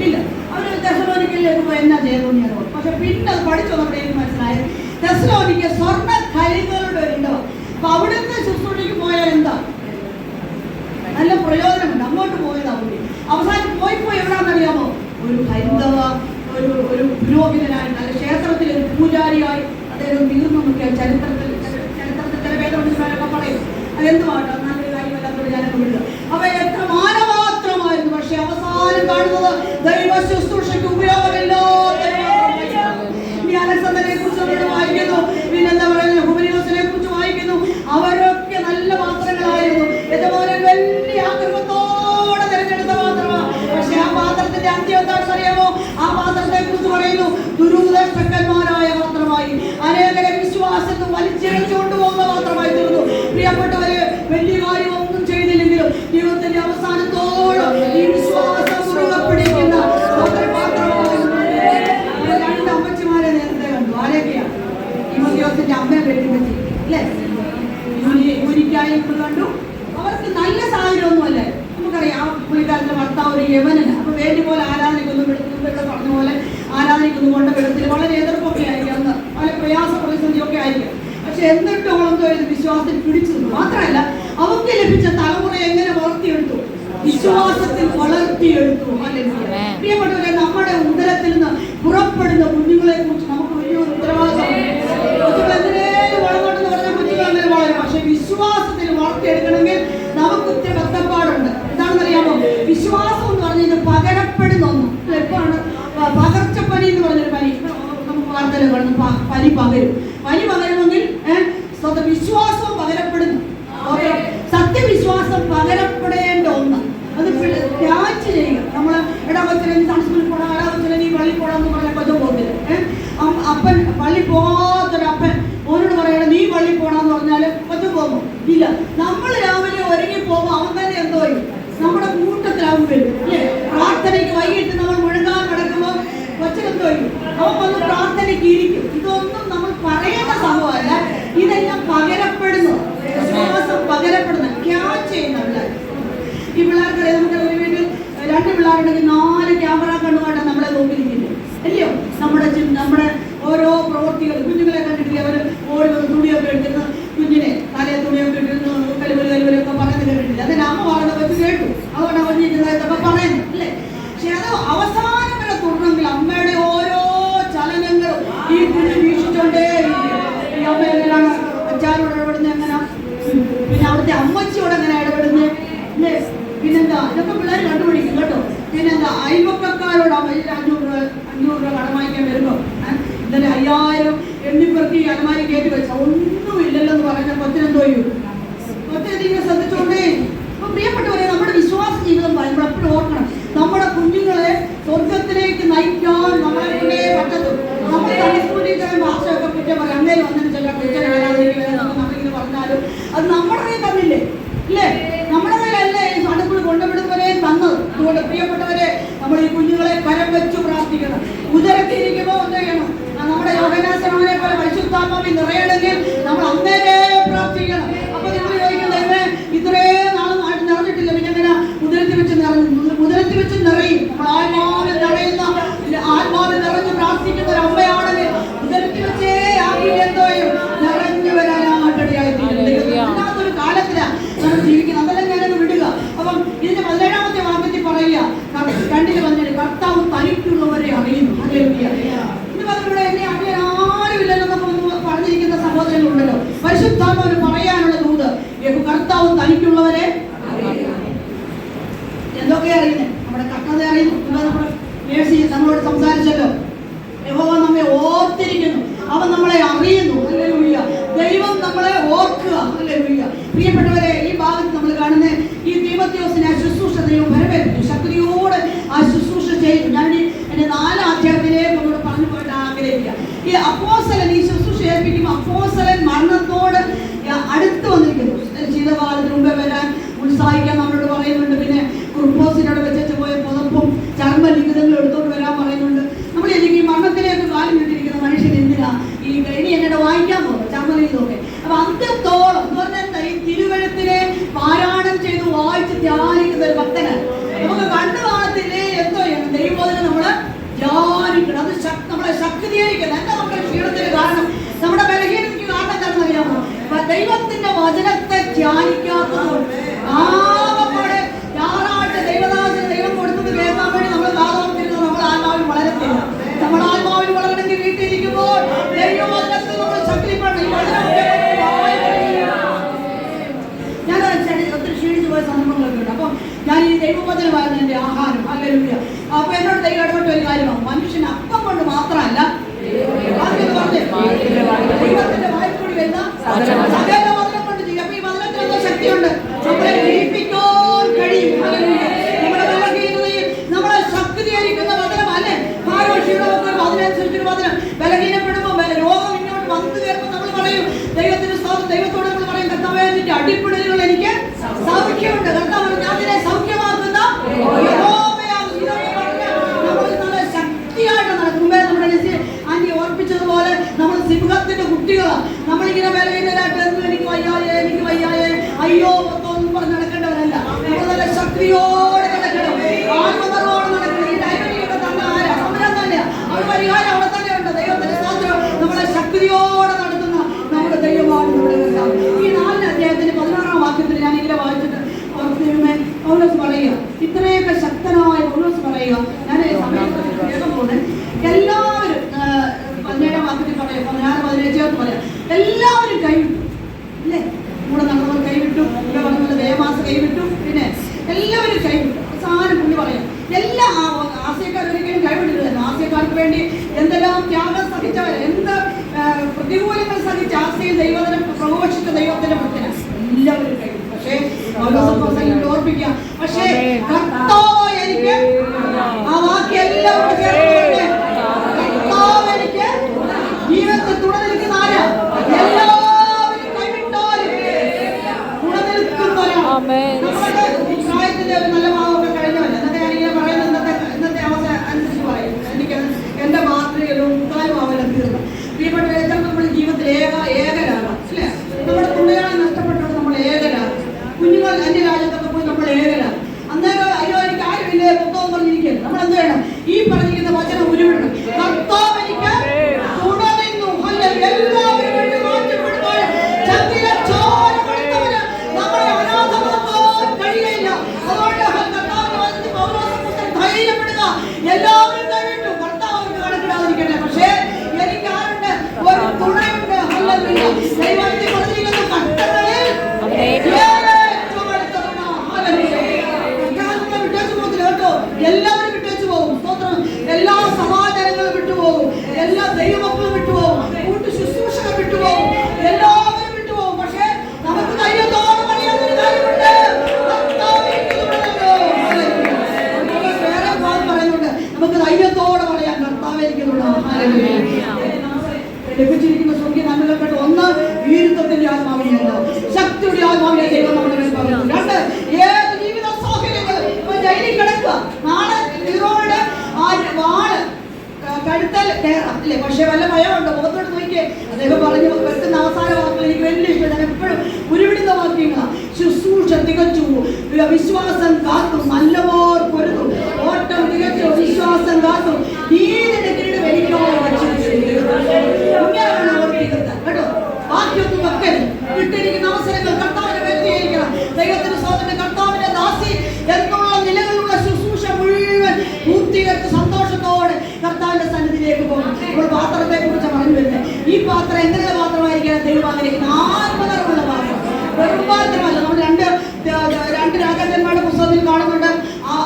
ഇല്ല. അവർ തെസ്സലോനിക്കയിലേക്ക് പോയി എന്നാ ചെയ്തെന്ന് ഞാൻ ഓർക്കും. പക്ഷെ പിന്നെ അത് പഠിച്ചു വന്നപ്പോൾ എനിക്ക് മനസ്സിലായത്, തെസ്സലോനിക്ക സ്വർണ്ണ ഖനികളുടെ ഒരു ഇടമാണ്. അപ്പൊ അവിടുത്തെ ശുശ്രൂഷയ്ക്ക് പോയാൽ എന്താ നല്ല പ്രയോജനമുണ്ട്. അങ്ങോട്ട് പോയതാ പുള്ളി. അവസാനം പോയി എവിടാന്നറിയാമോ? ഒരു ഹൈന്ദവ ഒരു പുരോഹിതനായിട്ട്, അല്ലെ ക്ഷേത്രത്തിൽ ഒരു പൂജാരിയായി അദ്ദേഹം തീർന്നു നോക്കിയാൽ ചരിത്രത്തിൽ ചില വേദപണ്ഡിതന്മാരൊക്കെ പറയും. അതെന്തുമാട്ടോ, നല്ലൊരു കാര്യമല്ലാത്തോട് ഞാനൊക്കെ വിടുക. അവ എത്ര മാനപാത്രമായിരുന്നു. പക്ഷെ അവസാനം കാണുന്നത് ദൈവ ശുശ്രൂഷയ്ക്ക് ഉപയോഗമില്ലാത്ത. ഇനി അലക്സാണ്ടറിനെ കുറിച്ച് നമ്മൾ വായിക്കുന്നു, പിന്നെന്താ പറയുന്നത്, ഹുമനിയോസിനെ കുറിച്ച് വായിക്കുന്നു. അവരൊക്കെ നല്ല പാത്രങ്ങളായിരുന്നു. യജമാനൻ വലിയ ആഗ്രഹത്തോടെ തിരഞ്ഞെടുത്ത പാത്രമാണ്. പക്ഷെ ആ പാത്രത്തിന്റെ അന്ത്യം എന്താണെന്ന് തിമോത്തിയോസിന്റെ അമ്മയെ വെട്ടിപ്പറ്റി അല്ലേ? യൂനിക്കായി കണ്ടു. അവർക്ക് നല്ല സാഹചര്യമൊന്നുമല്ല. നമുക്കറിയാം പുള്ളിക്കാരന്റെ ഭർത്താവ് ഒരു യവനന്. അപ്പൊ വേണ്ടി പോലെ ആരാധനയ്ക്കൊന്നും ഇവിടെ പറഞ്ഞ പോലെ ആരാധനയ്ക്കൊന്നും കൊണ്ട് വിടത്തിൽ വളരെ എതിർപ്പൊക്കെ ആയിരിക്കും, അന്ന് വളരെ പ്രയാസ പ്രതിസന്ധിയൊക്കെ ആയിരിക്കും. പക്ഷെ എന്നിട്ടും അവളെന്തോ വിശ്വാസത്തിൽ പിടിച്ചു നിന്നു. മാത്രമല്ല അവർക്ക് ലഭിച്ച തലമുറ എങ്ങനെ വളർത്തിയെടുത്തു? വിശ്വാസത്തിൽ വളർത്തിയെടുത്തു. പ്രിയപ്പെട്ടവരെ, നമ്മുടെ ഉദരത്തിൽ നിന്ന് പുറപ്പെടുന്ന കുഞ്ഞുങ്ങളെ കുറിച്ച് നമുക്ക് വലിയൊരു ഉത്തരവാദിത്തമുണ്ട്. കുഞ്ഞുങ്ങൾ എന്തിനേലും വളർന്നോട്ടെന്ന് പറഞ്ഞാൽ കുഞ്ഞുങ്ങൾ അങ്ങനെ വളരും. പക്ഷെ വിശ്വാസത്തിൽ വളർത്തിയെടുക്കണമെങ്കിൽ നമുക്ക് ഒത്തിരി കഷ്ടപ്പാടുണ്ട്. എന്താണെന്ന് അറിയാമോ? വിശ്വാസം എന്ന് പറഞ്ഞത് പകരപ്പെടുന്ന ഒന്ന്. എപ്പോഴാണ് പകർച്ചപ്പനി എന്ന് പറഞ്ഞൊരു പനി നമുക്ക് വാർത്തകൾ കാണുന്നു. പനി പകരും. പനി പകരുമെങ്കിൽ വിശ്വാസവും പകരപ്പെടുന്നു. സത്യവിശ്വാസം പകരപ്പെടേണ്ട ഒന്ന്. അത് ക്യാച്ച് ചെയ്യുക. നമ്മൾ ഇടവച്ചനെ സംസ്കൃതി പോടാ, ഇടവച്ചനെ നീ പള്ളി പോടാന്ന് പറഞ്ഞാൽ കൊച്ചു പോകത്തില്ല. അപ്പൻ പള്ളി പോകാത്തൊരപ്പൻ ഓനോട് പറയണം നീ പള്ളി പോടാന്ന് പറഞ്ഞാൽ കൊച്ചു പോകും ഇല്ല. നമ്മൾ രാവിലെ ഒരുങ്ങി പോകുമ്പോൾ അവൻ തന്നെ എന്തോ ചെയ്യും? നമ്മുടെ കൂട്ടത്തിലാവും വരും അല്ലേ? പ്രാർത്ഥനയ്ക്ക് വൈകിട്ട് നമ്മൾ മുഴുകാൻ കിടക്കുമ്പോൾ കൊച്ചിനെന്തോ ചെയ്യും? അവൻ വന്ന് പ്രാർത്ഥനയ്ക്ക് ഇരിക്കും. ഇതൊന്നും നമ്മൾ പറയേണ്ട സംഭവമല്ല. ഇതെല്ലാം പകരപ്പെടുന്നു. വിശ്വാസം പകരപ്പെടുന്ന ക്യാച്ച് ചെയ്യുന്ന പിള്ളേർ. ഈ പിള്ളേർക്കറിയാം, നമുക്ക് ഒരു വീട്ടിൽ 2 പിള്ളേരുണ്ടെങ്കിൽ 4 ക്യാമറ കണ്ണുമായിട്ട് നമ്മളെ നോക്കിയിരിക്കില്ലേ അല്ലയോ? നമ്മുടെ ഓരോ പ്രവൃത്തികൾ കുഞ്ഞുങ്ങളെ കണ്ടിട്ട് അവർ ഓടി വന്ന് തുണിയൊക്കെ എടുക്കുന്ന കുഞ്ഞിനെ തലയെ തുണിയൊക്കെ ഇട്ടിരുന്നു കലുവലൊക്കെ പറയുന്നത് കേട്ടിട്ടില്ല. അതിന് അമ്മ പറയുന്നത് വെച്ച് കേട്ടു. അതുകൊണ്ട് കുഞ്ഞിതൊക്കെ പറയുന്നു അല്ലേ? പക്ഷെ അത് അവസാനം വരെ തുടരണമെങ്കിൽ അമ്മയുടെ ഓരോ ചലനങ്ങളും ഈ കുഞ്ഞ് വീക്ഷിച്ചോണ്ടേ ഈ അമ്മ എങ്ങനെയാണ് അച്ഛനോട് ഇടപെടുന്നത്, എങ്ങനെ പിന്നെ അവിടുത്തെ അമ്മച്ചിയോട് എങ്ങനെ ഇടപെടുന്നത് അല്ലേ? പിന്നെന്താ ഇതൊക്കെ പിള്ളേർ കണ്ടുപിടിക്കും കേട്ടോ. പിന്നെന്താ അയൽവക്കക്കാരോട് 500 രൂപ കടം വാങ്ങിക്കാൻ വരുമ്പോൾ ഇന്നലെ 5000 എണ്ണിപ്പെറുക്കി അലമാരി കയറ്റി വെച്ച ഒന്നുമില്ലല്ലോ എന്ന് പറഞ്ഞാൽ കൊച്ചിനെന്തോ ചെയ്യും? കൊച്ചിനെ ശ്രദ്ധിച്ചോണ്ടേ. അപ്പൊ പ്രിയപ്പെട്ടവരെ, നമ്മുടെ വിശ്വാസ ജീവിതം പറയുമ്പോൾ എപ്പോഴും ഓർക്കണം, നമ്മുടെ കുഞ്ഞുങ്ങളെ സ്വർഗത്തിലേക്ക് നയിക്കാൻ നമ്മളെ കൊണ്ടേ പറ്റത്തും. നമ്മൾ തലസ്കൂലിക്കാൻ ഭാഷയൊക്കെ കുറ്റം പറയാം. അന്നേരം വന്നതിന് ചില ടീച്ചർ നമ്മളിങ്ങനെ പറഞ്ഞാലും അത് നമ്മുടെ കയ്യിൽ തന്നില്ലേ ഇല്ലേ? നമ്മുടെ കയ്യിലല്ലേ ഈ അടുപ്പിൽ കൊണ്ടുവിടുന്നവരെ തന്നത്. അതുകൊണ്ട് പ്രിയപ്പെട്ടവരെ, നമ്മൾ ഈ കുഞ്ഞുങ്ങളെ കരം വെച്ചു പ്രാർത്ഥിക്കണം. ഉദരത്തിരിക്കുമ്പോൾ എന്ത് ചെയ്യണം? നമ്മുടെ യോഗനാശനെ പോലെ പരിശുദ്ധാത്മാവിൽ നിറയണമെങ്കിൽ നമ്മൾ അന്നേരെ പ്രാർത്ഥിക്കണം. അപ്പൊ നിങ്ങൾ ചോദിക്കുന്നത് ഇത്രയും നാളും നിറഞ്ഞിട്ടില്ല, പിന്നെ എങ്ങനെ ഉദരത്തിൽ വെച്ച് നിറയും? നമ്മൾ ആത്മാവിൽ നിറഞ്ഞ് പ്രാർത്ഥിക്കുന്ന ഒരു അമ്മയാണെങ്കിൽ ഉദരത്തിൽ വെച്ചേ എന്തോ നിറഞ്ഞു വരാനായിട്ടടിയായിത്തീരുന്നൊരു കാലത്തിലാണ് നമ്മൾ ജീവിക്കുന്നത്. അതെല്ലാം ഞാനത് വിടുക. അപ്പം ഇതിന്റെ 17ാമത്തെ വാക്യത്തിൽ പറയുക, 2 പറഞ്ഞിട്ട് കർത്താവ് തനിക്കുള്ളവരെ അറിയുന്നു. ഇത് പറഞ്ഞിവിടെ എന്നെ അറിയാൻ ആരുമില്ലല്ലോ എന്നൊക്കെ പറഞ്ഞിരിക്കുന്ന സഹോദരങ്ങളുണ്ടല്ലോ. പരിശുദ്ധാത്മാവിന് പറയാനുള്ള ദൂത്, കർത്താവ് തനിക്കുള്ളവരെ എന്തൊക്കെ അറിയുന്നത്? നമ്മുടെ കർത്താവെ അറിയുന്നു. നമ്മളോട് സംസാരിച്ചല്ലോ, യഹോവ നമ്മെ ഓർത്തിരിക്കുന്നു, അവൻ നമ്മളെ അറിയുന്നു. ഹല്ലേലൂയ. ദൈവം നമ്മളെ ഓർക്കുക. ഹല്ലേലൂയ. പ്രിയപ്പെട്ടവരെ, ഈ ഭാഗത്ത് നമ്മൾ കാണുന്ന ഈ തീമോത്തിയോസിനെ ആ ശുശ്രൂഷ ദൈവം വരവേൽപ്പിച്ചു. ശക്തിയോട് ആ ശുശ്രൂഷ ചെയ്തു. ഞാൻ എൻ്റെ 4 അധ്യായത്തിലേക്ക് നമ്മളോട് പറഞ്ഞു പോയിട്ട് ആഗ്രഹിക്കുക. ഈ അപ്പോസ്തലൻ ഈ ശുശ്രൂഷ ഏൽപ്പിക്കുമ്പോൾ അപ്പോസ്തലൻ മരണത്തോട് അടുത്ത് വന്നിരിക്കുന്നു. ശീതകാലത്തിന് മുമ്പേ വരാൻ ഉത്സാഹിക്കാൻ നമ്മളോട് പറയുന്നുണ്ട്. പിന്നെ കുർബോസിനോട് വെച്ചു പോയ പുതപ്പും ചർമ്മ ലിഖിതങ്ങളും എടുത്തോണ്ട് വരാൻ പറയുന്നുണ്ട്. നമ്മൾ എനിക്ക് ഈ മരണത്തിലേക്ക് കാലം ഇട്ടിരിക്കുന്ന മനുഷ്യൻ എന്തിനാ ഈ ഇനി എന്നോട് വായിക്കാൻ പോകും ചർമ്മലിഖിതമൊക്കെ? അപ്പൊ അന്ത്യത്തോളം എന്ന് പറഞ്ഞാൽ ഈ തിരുവഴുത്തിനെ പാരായണം ചെയ്ത് വായിച്ച് ധ്യാനിക്കുന്ന ഒരു ഭക്തന് നമുക്ക് കണ്ടു കാണത്തില്ലേ? എന്തോ ചെയ്യണം? ദൈവബോധന നമ്മള് ധ്യാനിക്കണം. അത് നമ്മളെ ശക്തീകരിക്കണം. എന്താ നമ്മുടെ ക്ഷീണത്തിന് കാരണം? നമ്മുടെ ബലഹീനതയ്ക്ക് കാരണം എന്താണെന്ന് അറിയാമോ? ദൈവത്തിന്റെ വചനത്തെ ധ്യാനിക്കാത്തതുകൊണ്ട് ആകപ്പാടെ ഞായറാഴ്ച ദൈവദാസന് ദൈവം കൊടുത്തത് കേൾക്കാൻ വേണ്ടി നമ്മൾ കാതോർത്തിരുന്നത് നമ്മൾ ആത്മാവിൽ വളരത്തില്ല. നമ്മൾ ആത്മാവിൽ വളരണമെങ്കിൽ വീട്ടിലിരിക്കുമ്പോൾ ദൈവവചനത്തിൽ നമ്മൾ ശക്തിപ്പെടണം. ഞാൻ ഒത്തിരി ക്ഷീണിച്ചു പോയ സന്ദർഭങ്ങളൊക്കെ ഉണ്ട്. അപ്പം ഞാൻ ഈ ദൈവവചനമായിരുന്നു എൻ്റെ ആഹാരം. ഹല്ലേലൂയ. അപ്പൊ എന്നോട് ദൈവം ഇടപെട്ട ഒരു കാര്യമാണ്, മനുഷ്യൻ അപ്പം കൊണ്ട് മാത്രമല്ല ദൈവത്തിന്റെ വായ്പൂടി വരുന്ന സകല വചനം കൊണ്ട് ചെയ്യും. അപ്പൊ ഈ വചനത്തിൽ എന്തോ ശക്തിയുണ്ട്. നമ്മളെ ജയിപ്പിക്കാൻ കഴിയും. നമ്മുടെ ബലഹീനതയിൽ നമ്മളെ ശക്തീകരിക്കുന്ന വചനം അല്ലേ? ഭാരോഷിയുടെ അതിനനുസരിച്ചൊരു വചനം. ബലഹീനപ്പെടുമ്പോൾ രോഗം ഇങ്ങോട്ട് വന്നു കയറുമ്പോൾ നമ്മൾ പറയും ദൈവത്തോട് നമ്മൾ പറയും, കർത്താവേ നിന്റെ അടിപ്പിടലുകൾ എനിക്ക് സൗഖ്യമുണ്ട്. കർത്താവ് ഞാൻ നിന്നെ സൗഖ്യമാക്കുന്ന നമ്മൾ നല്ല ശക്തിയായിട്ട് നടക്കും. നമ്മുടെ അന്റി ഓർപ്പിച്ചതുപോലെ നമ്മൾ സിംഹത്തിന്റെ കുട്ടി കുട്ടികളാ. നമ്മളിങ്ങനെ ബലഹീനരായിട്ട് എനിക്ക് വയ്യായേ എനിക്ക് വയ്യായേ അയ്യോ ഒന്നും പറഞ്ഞ് നടക്കേണ്ടവരല്ല. നമ്മൾ നല്ല ശക്തിയോടെ നടക്കണം, ആത്മകർവോടെ നടക്കണം. ഈ ഡയബറ്റിക്കൊക്കെ തന്നെ ആരാ? അവരാ തന്നെയാ. അവർ പരിഹാരം അവിടെ തന്നെ ഉണ്ട്. ദൈവത്തിന്റെ സ്തോത്രം. നമ്മളെ ശക്തിയോടെ നടത്തുന്ന നമ്മുടെ ദൈവമാണ് നമ്മുടെ കർത്താവ്. ഈ 4 അധ്യായത്തിന്റെ 16-ാം വാക്യത്തിൽ ഞാൻ ഇങ്ങനെ വായിച്ചിട്ട് പൗലോസ് പറയുക, ഇത്രയൊക്കെ ശക്തനായ പൗലോസ് പറയുക. ഞാൻ സമയത്ത് വേഗം പോണേ. എല്ലാവരും 17-ാം വാക്യത്തിൽ പറയാം, 16-17 പറയാം. എല്ലാവരും കൈവിട്ടു അല്ലേ? കൂടെ നമ്മൾ കൈവിട്ടു, ഇവിടെ പറഞ്ഞ ദേവമാസ കൈവിട്ടു, പിന്നെ എല്ലാവരും കൈവിട്ടു. അവസാനം പുള്ളി പറയാം, എല്ലാ ആശയക്കാരൊരിക്കലും കൈവിട്ടിരുന്നു. ആശയക്കാർക്ക് വേണ്ടി എന്തെല്ലാം ത്യാഗം സഹിച്ചവർ, എന്ത് പ്രതികൂലങ്ങൾ സഹിച്ച് ആശയം ദൈവത്തിനെ പ്രഘോഷിച്ച ദൈവത്തിന്റെ ഭക്തന എല്ലാവരും കൈവിട്ടു. പക്ഷേ ഓർപ്പിക്കാം, പക്ഷേ കർത്താവ് എനിക്ക് ആ വാക്ക് എല്ലാവരും കർത്താവ് എനിക്ക് ജീവിതത്തിൽ തുടർന്നിരിക്കുന്ന ആരാ? എല്ലാവരും കൈവിട്ടാലും തുടർന്നിരിക്കുന്നവരാ. നമ്മുടെ പ്രായത്തിന്റെ ഒരു നല്ല ഭാവമൊക്കെ കഴിഞ്ഞവല്ല. എന്നൊക്കെ ഞാനിങ്ങനെ പറയുന്നത് ഇന്നത്തെ അവസ്ഥ അനുസരിച്ച് പറയും. എനിക്ക് എന്റെ മാത്രയിലും മുക്കാലും ആവല തീർന്നു. പ്രിയപ്പെട്ട നമ്മൾ ജീവിതത്തിൽ ഏകരാകാം അല്ലേ? നമ്മുടെ തുണികളെ നഷ്ടപ്പെട്ടത് നമ്മൾ ഏകരാകും. കുഞ്ഞുങ്ങൾ അന്യരാജ്യത്തൊക്കെ പോയി നമ്മൾ ഏകരാകും. അന്നേരം അയ്യോ എനിക്ക് ആരുമില്ലേ പുസ്തകം പറഞ്ഞിരിക്കുന്നത്. നമ്മൾ എന്ത് വേണം? ഈ പറഞ്ഞിരിക്കുന്ന വചനം ഉരുവിടണം. കർത്താവ് എനിക്ക് തുടർന്നു. എല്ലാവരും വേണ്ടി മാറ്റപ്പെടുമ്പോൾ നമ്മളെ അനാഥമാക്കാൻ കഴിയില്ല. അതുകൊണ്ട് കർത്താവിന്റെ വചനത്തിൽ പൗലോസ് ധൈര്യപ്പെടുക. എല്ലാവരും കൈവിട്ടു, കർത്താവ് കണക്കിടാതിരിക്കട്ടെ. പക്ഷേ എനിക്ക് ആരുണ്ട്? ഒരു തുണയുണ്ട്. ദൈവത്തിൽ പറഞ്ഞിരിക്കുന്ന കഷ്ടങ്ങളിൽ എല്ലാവരും വിട്ടേച്ചു പോകും. സ്തോത്രം. എല്ലാ സമാചാരങ്ങളും വിട്ടുപോകും, എല്ലാ ദൈവമക്കളും വിട്ടുപോകും, കൂട്ടു ശുശ്രൂഷകൾ വിട്ടുപോകും, എല്ലാവരും വിട്ടുപോകും. പക്ഷേ നമുക്ക് ധൈര്യത്തോടെ പണിയാനൊരു കാര്യമുണ്ട്. വേറെ പറയുന്നുണ്ട്, നമുക്ക് ധൈര്യത്തോടെ പറയാം കർത്താവേരിക്കുന്നുണ്ട്. ലഭിച്ചിരിക്കുന്ന സ്വർഗീയ നന്മകൾപ്പെട്ട് ഒന്ന് വീരത്വത്തിന്റെ ആത്മാവിനെയല്ല, ശക്തിയുടെ ആത്മാവിനെ ദൈവം നമ്മുടെ മേൽ പറയുന്നു. 2 ഏത് ജീവിത സാഹചര്യങ്ങളും ഇപ്പൊ ജയിലിൽ കിടക്കുക, നാളെ ഹീറോയുടെ വാള് കഴുത്തൽ കയറാം അല്ലേ? പക്ഷെ വല്ല ഭയമുണ്ടോ? മുഖത്തോട്ട് നോക്കിയേ. അദ്ദേഹം പറഞ്ഞു വെക്കുന്ന അവസാന വാക്കുകൾ എനിക്ക് വലിയ ഇഷ്ടം. ഞാൻ എപ്പോഴും ഉരുവിടുന്ന വാക്യങ്ങളാണ്. ശുശ്രൂഷ തികച്ചു, വിശ്വാസം കാത്തു, നല്ലവോർ പൊരുതും, ഓട്ടം തികച്ചു, വിശ്വാസം കാത്തു, നീതിന്റെ കിരീടം എനിക്കോ കേട്ടോ. ബാക്കിയൊന്നും വെക്കരുത്. കിട്ടിയിരിക്കുന്ന അവസരങ്ങൾ കർത്താവിനെ വ്യക്തീകരിക്കണം. ദൈവത്തിന്റെ സ്വാതന്ത്ര്യം, കർത്താവിന്റെ ദാസി എന്നുള്ള നിലകളുള്ള ശുശ്രൂഷ മുഴുവൻ പൂർത്തീകരിച്ച് സന്തോഷത്തോടെ കർത്താവിന്റെ സന്നിധിയിലേക്ക് പോകും. ഇപ്പോൾ പാത്രത്തെ കുറിച്ച് പറഞ്ഞു വരുന്നത്, ഈ പാത്രം എങ്ങനെയുള്ള പാത്രമായിരിക്കണം? ദൈവം ആഗ്രഹിക്കുന്ന ആത്മകരമുള്ള പാത്രം, വെറും പാത്രമല്ല. നമ്മൾ രണ്ട് രാജാക്കന്മാരുടെ പുസ്തകത്തിൽ കാണുന്നുണ്ട്.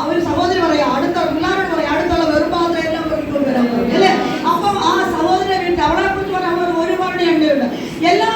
ഒരു സഹോദരി പറയാം, പിള്ളേരോട് പറയാം, അടുത്തുള്ള വെറും പാത്രം എല്ലാം കൊണ്ടുവരാൻ പറയും അല്ലേ? അപ്പം ആ സഹോദരനെ വീട്ടിൽ അവളെ കുറിച്ച് പറയാൻ ഒരുപാട് എണ്ണയുണ്ട്. എല്ലാ